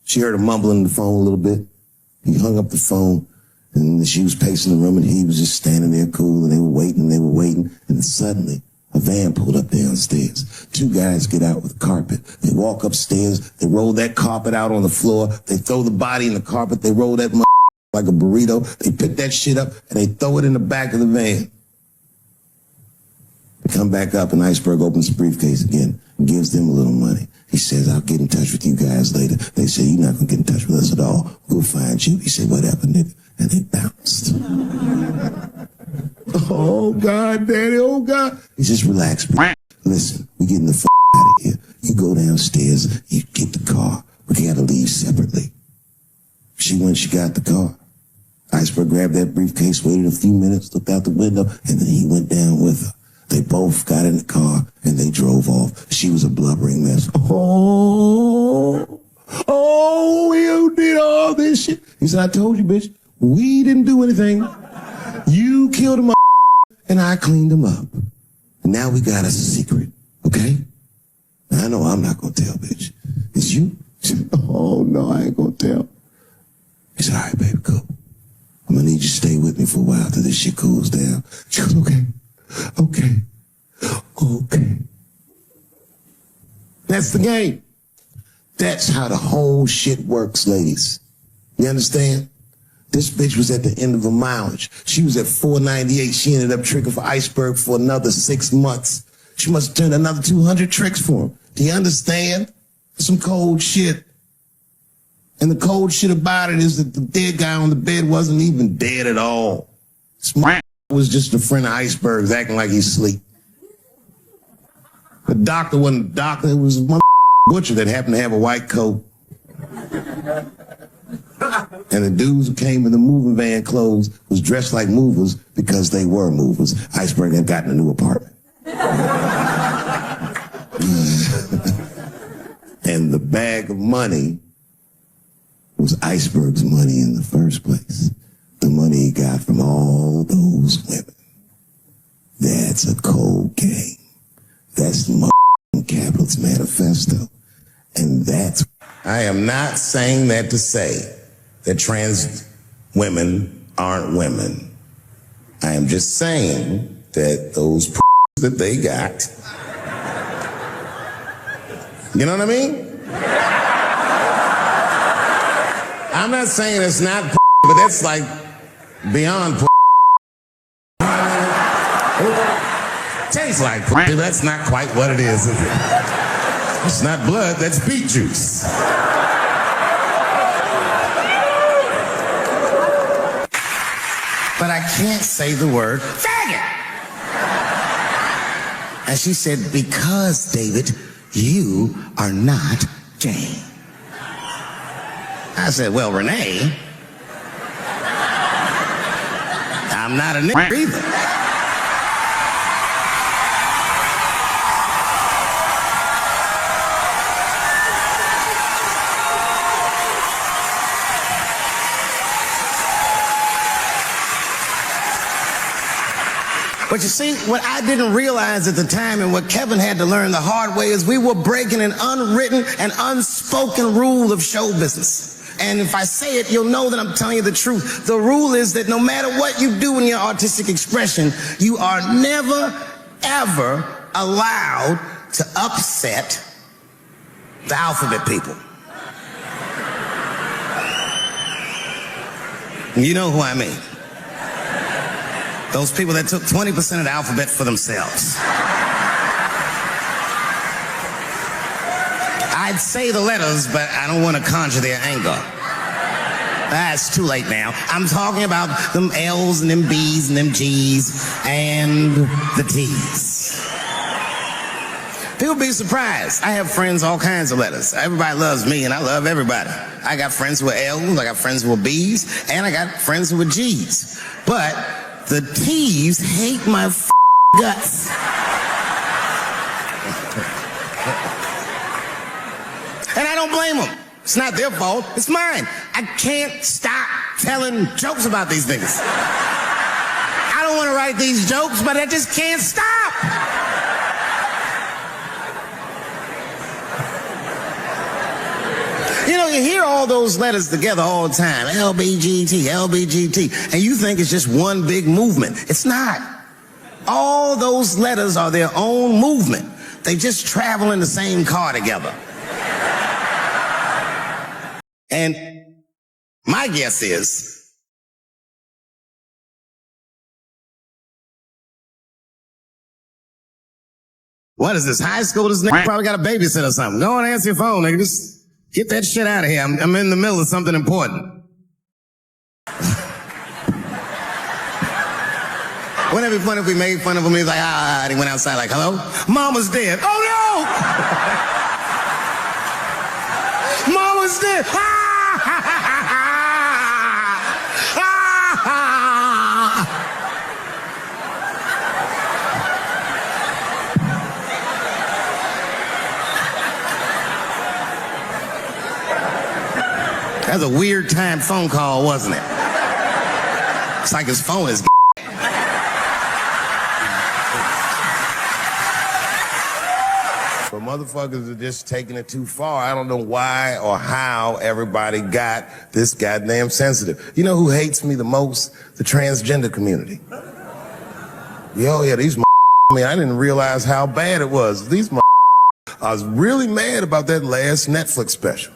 She heard him mumbling on the phone a little bit. He hung up the phone, and she was pacing the room, and he was just standing there cool, and they were waiting, and then suddenly, a van pulled up downstairs. Two guys get out with a carpet. They walk upstairs. They roll that carpet out on the floor. They throw the body in the carpet. They roll that like a burrito. They pick that shit up, and they throw it in the back of the van. They come back up, and Iceberg opens the briefcase again and gives them a little money. He says, I'll get in touch with you guys later. They say, you're not going to get in touch with us at all. We'll find you. He said, whatever, nigga. And they bounced. Oh, God, Daddy, oh, God. He says, relax, bro. Listen, we getting the out of here. You go downstairs, you get the car. We got to leave separately. She went, she got the car. Iceberg grabbed that briefcase, waited a few minutes, looked out the window, and then he went down with her. They both got in the car, and they drove off. She was a blubbering mess. Oh, you did all this shit. He said, I told you, bitch, we didn't do anything. You killed him, and I cleaned him up. And now we got us a secret, okay? Now, I know I'm not going to tell, bitch. It's you? She said, oh, no, I ain't going to tell. He said, all right, baby, cool. I'm going to need you to stay with me for a while till this shit cools down. She goes, okay. Okay. That's the game. That's how the whole shit works, ladies. You understand? This bitch was at the end of her mileage. She was at 498. She ended up tricking for Iceberg for another 6 months. She must have turned another 200 tricks for him. Do you understand? Some cold shit. And the cold shit about it is that the dead guy on the bed wasn't even dead at all. Smart was just a friend of Iceberg's acting like he's asleep. The doctor wasn't a doctor. It was a butcher that happened to have a white coat. And the dudes who came in the moving van clothes was dressed like movers because they were movers. Iceberg had gotten a new apartment. And the bag of money was Iceberg's money in the first place. The money he got from all those women. That's a cold game. That's the capitalist manifesto. And that's... I am not saying that to say that trans women aren't women. I am just saying that those that they got... You know what I mean? I'm not saying it's not but that's like beyond tastes like that's not quite what it is it? It's not blood, that's beet juice. But I can't say the word faggot. And she said, because, David, you are not gay. I said, well, Renee, I'm not a nigger either. But you see, what I didn't realize at the time and what Kevin had to learn the hard way is we were breaking an unwritten and unspoken rule of show business. And if I say it, you'll know that I'm telling you the truth. The rule is that no matter what you do in your artistic expression, you are never, ever allowed to upset the alphabet people. You know who I mean. Those people that took 20% of the alphabet for themselves. I'd say the letters, but I don't want to conjure their anger. It's too late now. I'm talking about them L's and them B's and them G's and the T's. People be surprised. I have friends, all kinds of letters. Everybody loves me, and I love everybody. I got friends who are L's, I got friends who are B's, and I got friends who are G's. But the T's hate my guts. And I don't blame them. It's not their fault, it's mine. I can't stop telling jokes about these niggas. I don't want to write these jokes, but I just can't stop. You know, you hear all those letters together all the time, LBGT, LBGT, and you think it's just one big movement. It's not. All those letters are their own movement. They just travel in the same car together. And my guess is, what is this, high school? This nigga probably got a babysitter or something. Go and answer your phone, nigga. Just get that shit out of here. I'm in the middle of something important. Wouldn't it be funny if we made fun of him? He's like, and he went outside like, hello? Mama's dead. Oh no! Mama's dead. That was a weird time phone call, wasn't it? It's like his phone is For motherfuckers are just taking it too far. I don't know why or how everybody got this goddamn sensitive. You know who hates me the most? The transgender community. Yo, yeah, these I mean, I didn't realize how bad it was. These I was really mad about that last Netflix special.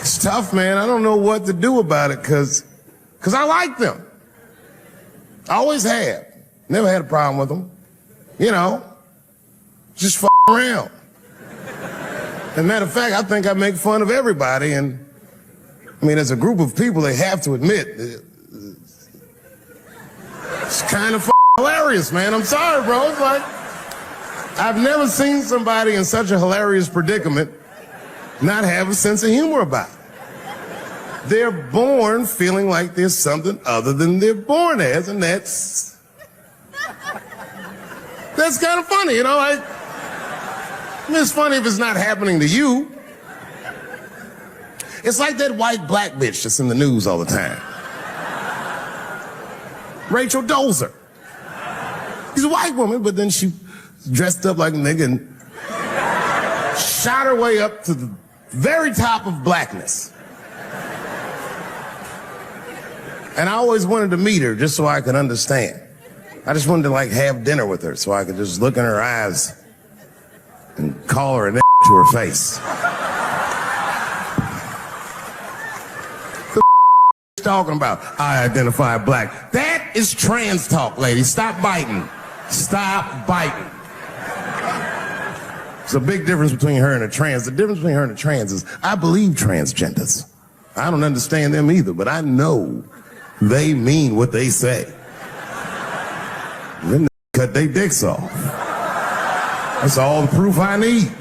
It's tough, man. I don't know what to do about it because I like them. I always have. Never had a problem with them. You know, just f around. As a matter of fact, I think I make fun of everybody. And I mean, as a group of people, they have to admit it's kind of hilarious, man. I'm sorry, bro. It's like, I've never seen somebody in such a hilarious predicament not have a sense of humor about it. They're born feeling like there's something other than they're born as, and that's kind of funny, you know? I mean, it's funny if it's not happening to you. It's like that white black bitch that's in the news all the time. Rachel Dolezal. She's a white woman, but then she dressed up like a nigga and shot her way up to the very top of blackness. And I always wanted to meet her just so I could understand. I just wanted to like have dinner with her so I could just look in her eyes and call her a to her face. The talking about, I identify black. That is trans talk, ladies. Stop biting. Stop biting. There's a big difference between her and a trans. The difference between her and a trans is I believe transgenders. I don't understand them either, but I know they mean what they say. Then they cut their dicks off. That's all the proof I need.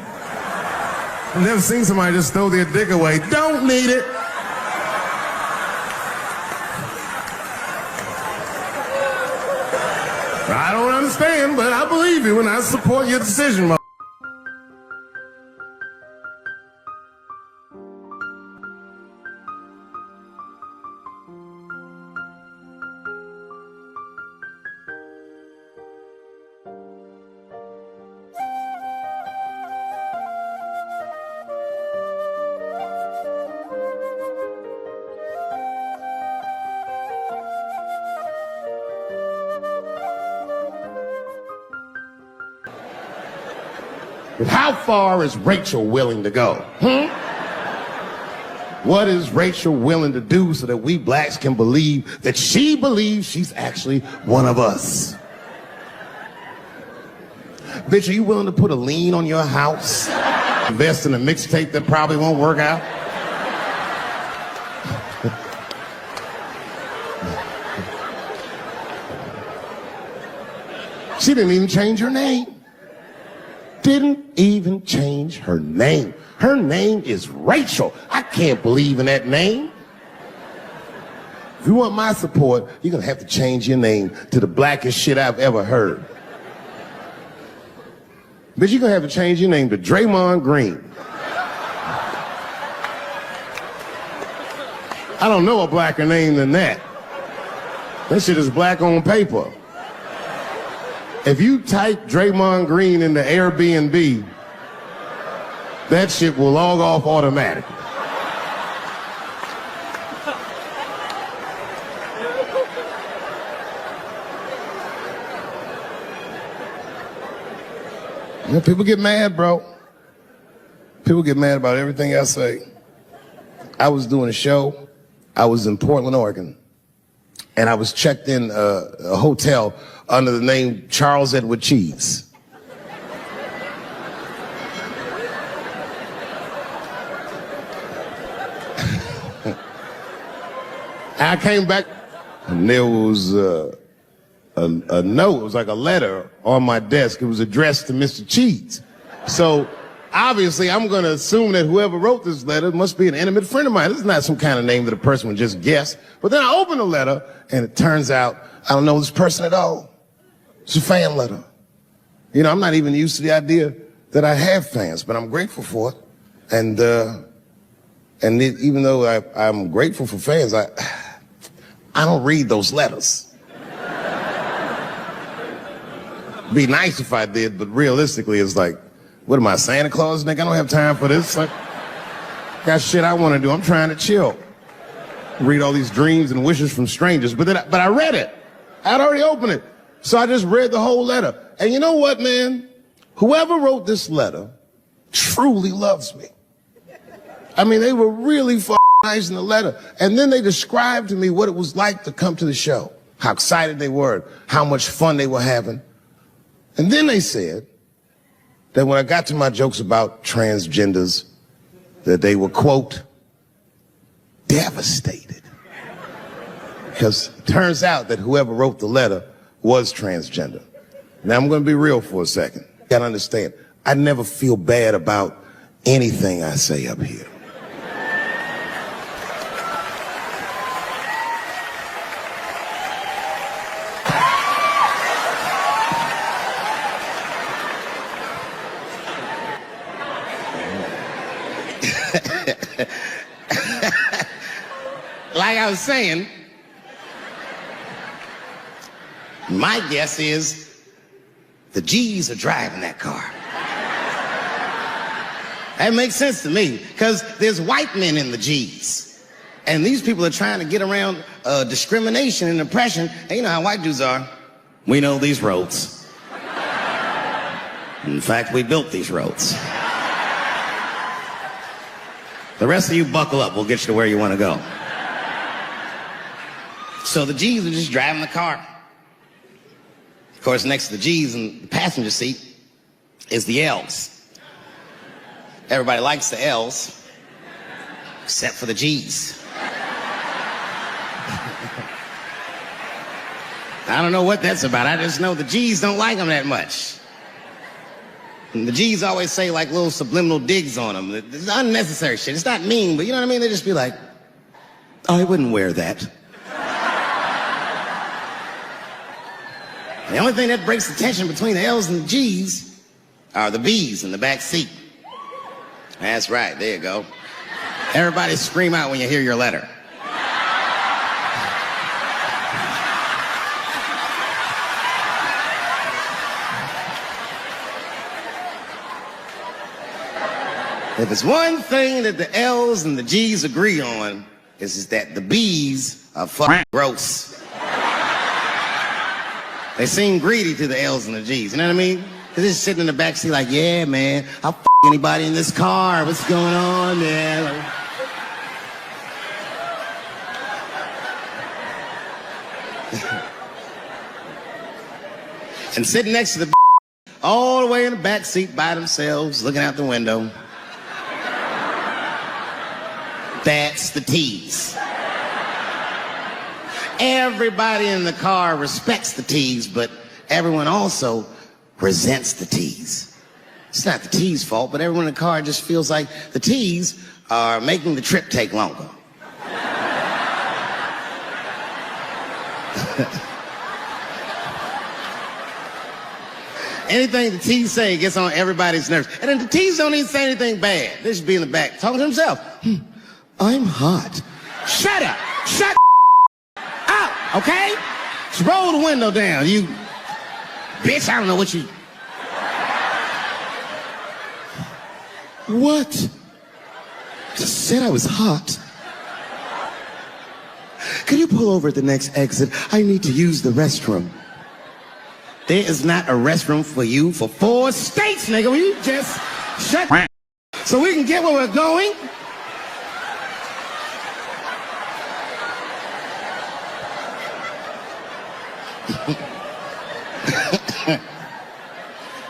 I've never seen somebody just throw their dick away. Don't need it. I don't understand, but I believe you and I support your decision, But how far is Rachel willing to go? What is Rachel willing to do so that we blacks can believe that she believes she's actually one of us? Bitch, are you willing to put a lien on your house? Invest in a mixtape that probably won't work out? She didn't even change her name. Didn't even change her name. Her name is Rachel. I can't believe in that name. If you want my support, you're gonna have to change your name to the blackest shit I've ever heard. But you're gonna have to change your name to Draymond Green. I don't know a blacker name than that. That shit is black on paper. If you type Draymond Green into Airbnb, that shit will log off automatically. You know, people get mad, bro. People get mad about everything I say. I was doing a show. I was in Portland, Oregon. And I was checked in a hotel under the name Charles Edward Cheese. I came back and there was a note. It was like a letter on my desk. It was addressed to Mr. Cheese. So obviously I'm going to assume that whoever wrote this letter must be an intimate friend of mine. This is not some kind of name that a person would just guess. But then I open the letter and it turns out I don't know this person at all. It's a fan letter. You know, I'm not even used to the idea that I have fans, but I'm grateful for it. And even though I'm grateful for fans, I don't read those letters. Be nice if I did, but realistically, it's like, what am I, Santa Claus, nigga? I don't have time for this. Like, got shit I want to do. I'm trying to chill. Read all these dreams and wishes from strangers. But I read it. I'd already opened it. So I just read the whole letter. And you know what, man? Whoever wrote this letter truly loves me. I mean, they were really nice in the letter. And then they described to me what it was like to come to the show, how excited they were, how much fun they were having. And then they said that when I got to my jokes about transgenders, that they were, quote, devastated. Because it turns out that whoever wrote the letter was transgender. Now I'm going to be real for a second. You got to understand, I never feel bad about anything I say up here. Like I was saying, my guess is the G's are driving that car. That makes sense to me, because there's white men in the G's. And these people are trying to get around discrimination and oppression. And you know how white dudes are. We know these roads. In fact, we built these roads. The rest of you buckle up. We'll get you to where you want to go. So the G's are just driving the car. Of course, next to the G's in the passenger seat is the L's. Everybody likes the L's, except for the G's. I don't know what that's about. I just know the G's don't like them that much. And the G's always say like little subliminal digs on them. It's unnecessary shit. It's not mean, but you know what I mean? They just be like, I wouldn't wear that. The only thing that breaks the tension between the L's and the G's are the B's in the back seat. That's right, there you go. Everybody scream out when you hear your letter. If it's one thing that the L's and the G's agree on, is that the B's are fucking gross. They seem greedy to the L's and the G's, you know what I mean? They're just sitting in the backseat like, yeah, man, I'll f anybody in this car. What's going on, man? And sitting next to the all the way in the backseat by themselves, looking out the window. That's the T's. Everybody in the car respects the T's, but everyone also resents the T's. It's not the T's fault, but everyone in the car just feels like the T's are making the trip take longer. Anything the T's say gets on everybody's nerves. And then the T's don't even say anything bad. They should be in the back talking to himself. I'm hot. Shut up. Shut up, okay? Just roll the window down, you bitch. I don't know what you... What? Just said I was hot. Can you pull over at the next exit? I need to use the restroom. There is not a restroom for you for 4 states, nigga. Will you just shut so we can get where we're going?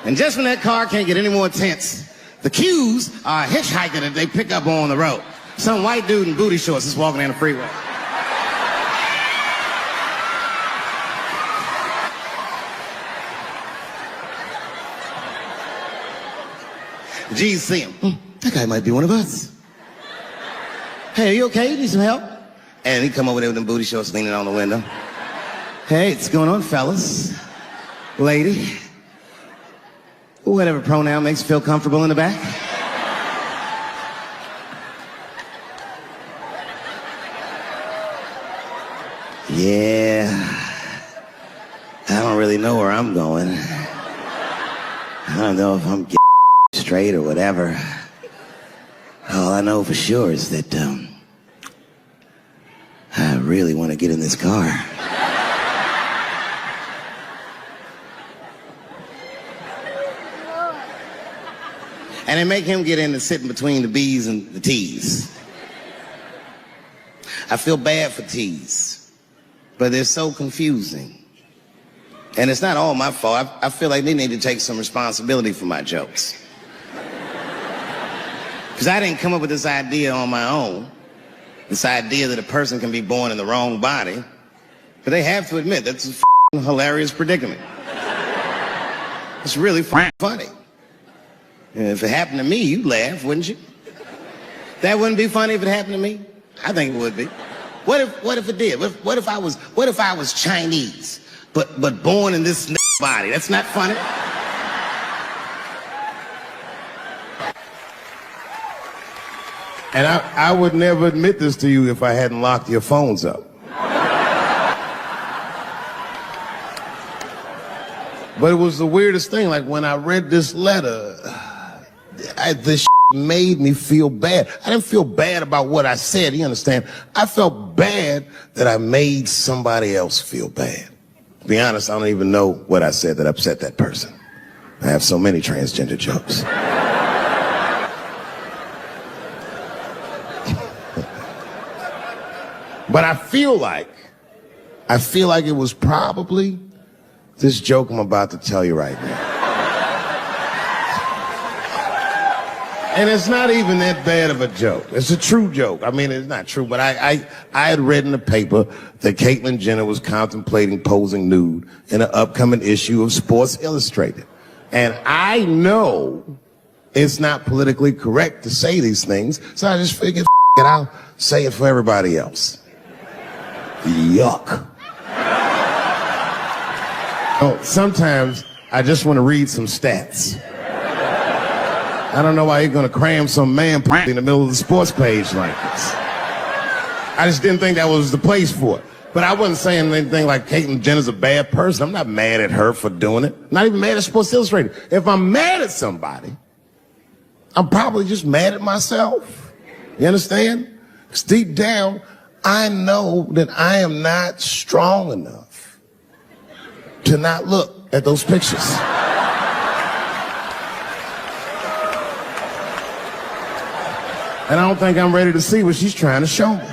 And just when that car can't get any more tense, the cues are a hitchhiker that they pick up on the road. Some white dude in booty shorts is walking down the freeway. G's see him. That guy might be one of us. Hey, are you okay? You need some help? And he come over there with them booty shorts leaning on the window. Hey, what's going on, fellas? Lady? Whatever pronoun makes you feel comfortable in the back. Yeah. I don't really know where I'm going. I don't know if I'm getting straight or whatever. All I know for sure is that I really want to get in this car. And they make him get in and sit in between the B's and the T's. I feel bad for T's, but they're so confusing. And it's not all my fault. I feel like they need to take some responsibility for my jokes. Because I didn't come up with this idea on my own. This idea that a person can be born in the wrong body. But they have to admit, that's a hilarious predicament. It's really funny. And if it happened to me, you'd laugh, wouldn't you? That wouldn't be funny if it happened to me? I think it would be. What if it did? What if I was Chinese, but born in this body? That's not funny. And I would never admit this to you if I hadn't locked your phones up. But it was the weirdest thing. Like when I read this letter, this made me feel bad. I didn't feel bad about what I said, you understand? I felt bad that I made somebody else feel bad. To be honest, I don't even know what I said that upset that person. I have so many transgender jokes. But I feel like it was probably this joke I'm about to tell you right now. And it's not even that bad of a joke. It's a true joke. I mean, it's not true, but I had read in the paper that Caitlyn Jenner was contemplating posing nude in an upcoming issue of Sports Illustrated. And I know it's not politically correct to say these things, so I just figured, I'll say it for everybody else. Yuck. Oh, sometimes I just want to read some stats. I don't know why you're going to cram some man in the middle of the sports page like this. I just didn't think that was the place for it. But I wasn't saying anything like Caitlyn Jenner's a bad person. I'm not mad at her for doing it. Not even mad at Sports Illustrated. If I'm mad at somebody, I'm probably just mad at myself. You understand? Because deep down, I know that I am not strong enough to not look at those pictures. And I don't think I'm ready to see what she's trying to show me.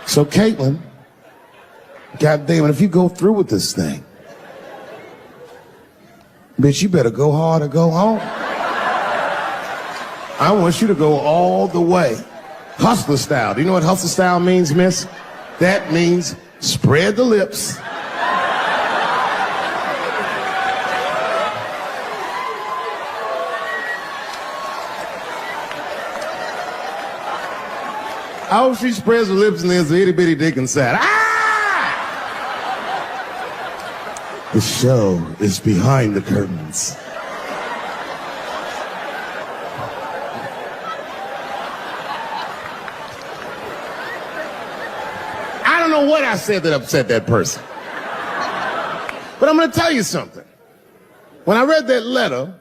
So Caitlyn, God damn it, if you go through with this thing, bitch, you better go hard or go home. I want you to go all the way. Hustler style. Do you know what hustler style means, miss? That means spread the lips I hope she spreads her lips and there's an itty bitty dick inside. Ah! The show is behind the curtains. I don't know what I said that upset that person. But I'm going to tell you something. When I read that letter,